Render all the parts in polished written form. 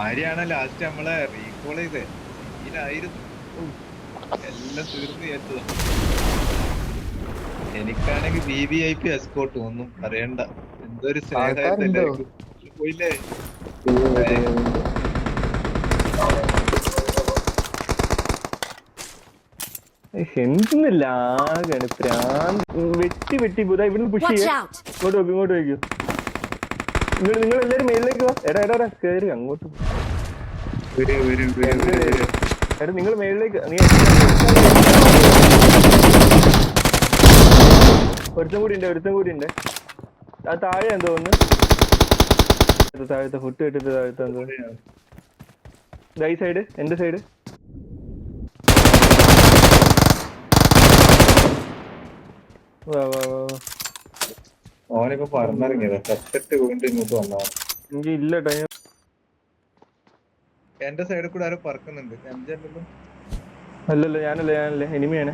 ആര്യാണ് last നമ്മളെ recall ചെയ്തേ ഇതിലായിരുന്നു. എല്ലാം തീർന്നു ഏറ്റതാ. എനിക്കാണെങ്കിൽ VVIP എസ്കോട്ട് ഒന്നും പറയണ്ട. എന്തൊരു സ്നേഹമായിരുന്നു ആൾക്കാരുണ്ടോ? എല്ലാവർക്കും. പോയില്ലേ എന്തിന്നില്ല ആകെയാണ് പ്രാന്ത്. വെട്ടി വെട്ടി പോതാ ഇവിടുന്ന് പുഷ് ചെയ്യാ. ഇങ്ങോട്ട് വയ്ക്കൂ. നിങ്ങൾ എല്ലാരും മേളിലേക്ക് വാ. എടാ കേറി അങ്ങോട്ട്. എടാ നിങ്ങൾ മേളിലേക്ക് നീ ഒരുത്തം കൂടി ഉണ്ട്. ആ താഴെ എന്തോ ഒന്ന് താഴത്തെ ഫുഡ് ഇട്ടിട്ട് താഴത്തെ എന്തോ ഈ സൈഡ് എന്റെ സൈഡ്. ഓനിപ്പോ പറഞ്ഞിറങ്ങിയതാ. സെറ്റ് കൊണ്ട് ഇങ്ങോട്ട് വന്നോ. എനിക്ക് ഇല്ല ടൈം. എന്റെ സൈഡിൽ കൂടെ ആരോ പറക്കുന്നുണ്ട്. അല്ലല്ലോ ഞാനല്ലേ എനിമിയാണ്.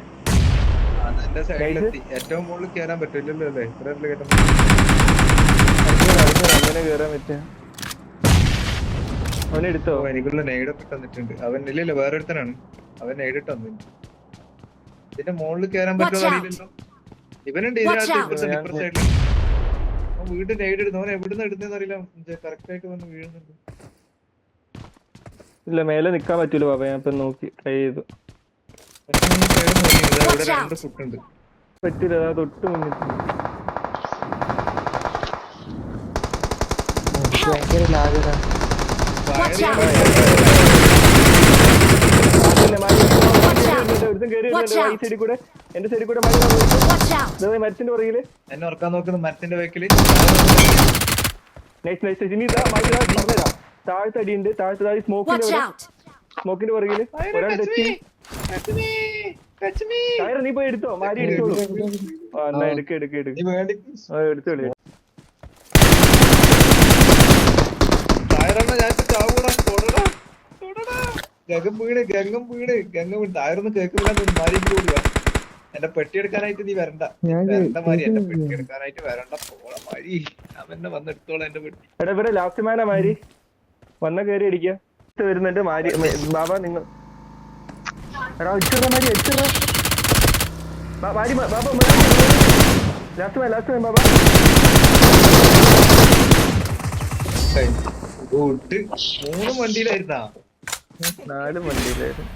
എന്റെ സൈഡിലെത്തി. ഏറ്റവും മുകളിൽ കയറാൻ പറ്റില്ലല്ലോ അല്ലേ? ഇത്ര അങ്ങനെ കേറാൻ പറ്റുക. അവനെടുത്തോ? എനിക്കുള്ള നെയ്ഡൊക്കെ തന്നിട്ടുണ്ട് അവൻ. ഇല്ല വേറൊരുത്തനാണ് അവൻ. നെയ്ഡിട്ട് വന്നു. ഇതിന്റെ മുകളിൽ കയറാൻ പറ്റുമോ അറിയില്ലല്ലോ. ഇവനുണ്ട് ഇതിനകത്ത്. ഇപ്പുറത്തെ സൈഡിൽ വീട് നെയ്ഡ് ഇടുന്നു. അവൻ എവിടുന്ന് ഇടുന്നതെന്ന് അറിയില്ല. കറക്റ്റ് ആയിട്ട് വന്ന് വീഴുന്നുണ്ട്. ഇല്ല മേലെ നിക്കാൻ പറ്റൂല ബാബ. ഞാൻ ഇപ്പൊ നോക്കി ട്രൈ ചെയ്തു. രണ്ട് ഫുട്ടുണ്ട്. പറ്റൂല. തൊട്ട് മുന്നിൽ ഭയങ്കര ലാഗാ. എന്റെ സൈഡിൽ കൂടെ മരത്തിന്റെ പുറകില് എന്നെ ഉറക്കാൻ നോക്കുന്നു. മരത്തിന്റെ വേക്കില് താഴത്തെ അടിയുണ്ട്. താഴത്തെ സ്മോക്കിന്റെ പുറകില് ഒരാൾ നീ പോയി എടുത്തോ. മാരി എടുത്തോളൂ. എടുക്ക എടുത്തോളൂ. ഗംഗം വീണ് താഴൊന്നും കേൾക്കുന്നില്ല. മാരി കൂടുക. എന്റെ പെട്ടി എടുക്കാനായിട്ട് നീ വരണ്ട. മാരി എന്റെ പെട്ടി എടുക്കാനായിട്ട് വരണ്ട. പോള മാരി. അവന്നെ വന്നെടുത്തോളാം എന്റെ പെട്ടി. എടാ ഇവിടെ ലാസ്റ്റ് മാനാ മാരി. വന്ന കയറി അടിക്ക വരുന്നുണ്ട്. മാരി ബാബ നിങ്ങൾ എടാ വെച്ചിട മാരി വെച്ചിട. മാരി ബാബ ലാസ്റ്റ് മാൻ ബാബ. ഗുഡ്. 3 വണ്ടിയിലായിരുന്നാ? 4 വണ്ടിയിലായിരുന്നു.